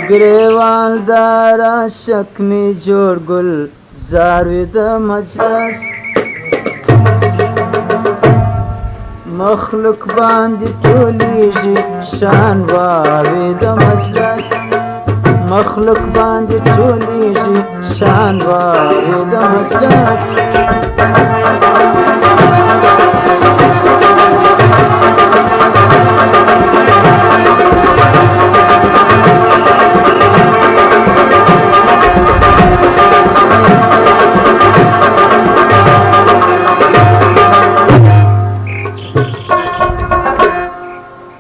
گریوان دارا شکمی جوړ ګل زاروی د مجلس مخلوق باندې ټولیږي شان واوی د مجلس مخلوق باندې ټولیږي شان واوی د مجلس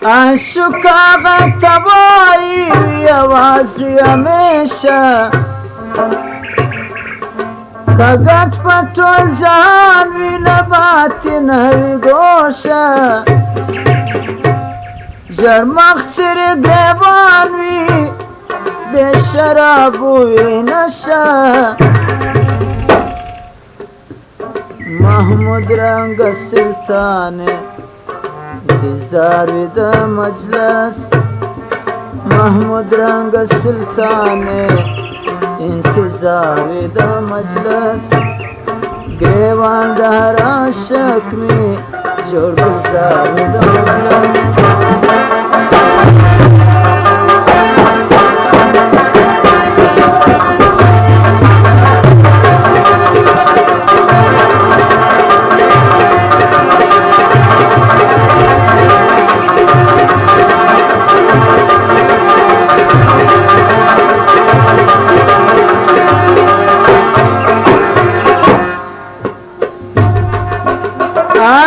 عاشقا غتبایی یوازی همیشه که گٹ پټول جهان وی لباتی نوی گوشه جرمخ سری گریبان وی بی شراب وی نشه محمود رنگ سلطانه انتظار د مجلس محمود رنگ سلطان انتظار د مجلس گریوان د هر عاشق می جوړ گزار د مجلس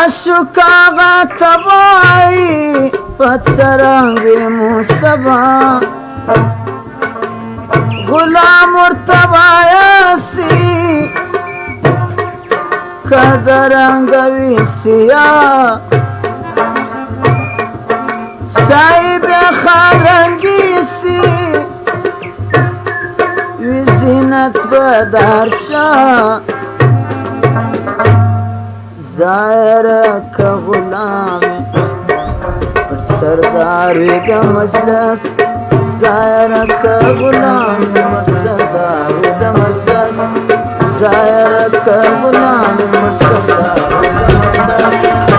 عاشقا غتبایی پتسرنگ موسبا غلام ارتبایسی کدرنگوی سیاه صاحب خارنگیسی وی زینت بدرچا ظاهر کا غلام پر سرداری دا مجلس ظاهر کا غلام پر سرداری دا مجلس ظاهر کا غلام پر سرداری دا مجلس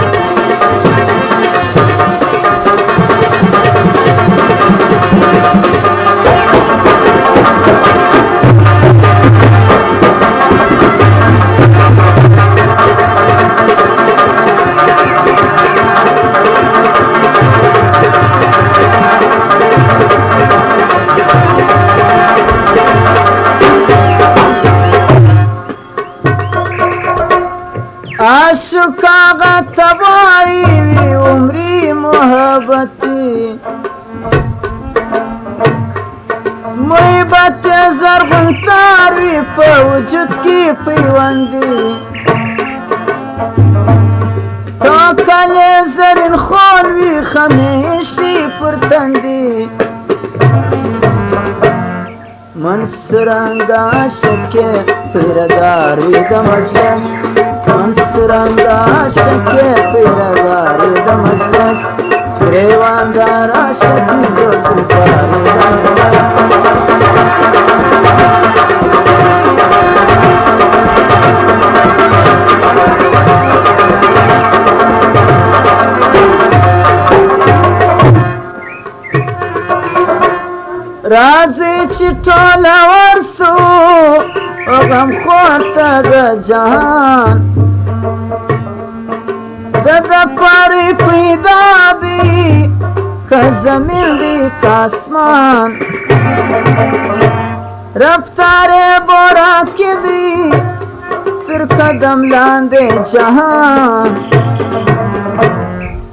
عاشقا غتبایی وی عمری محبتی محبت زرغن تار وی په وجود کی پیوندی تا کله زرین خون وی خمیشی پر تندی منصورنگ عاشق پیردار وی د مجلس منصورنگ عاشق پیردار د مجلس گریوان دار عاشق جوړ گزار د مجلس راځي چې ټول ورسو غم خواته د جهان د پاری پیدا دی که زمین دی که اسمان رفتار بورا کی دی تر قدم لاندې جهان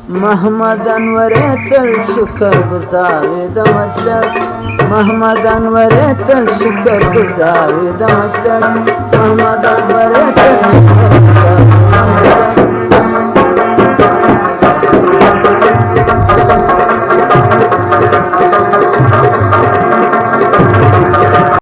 محمد انور تل شکر گزار د مجلس محمد انور تل شکر گزار د مجلس محمد انور تل شکر گزار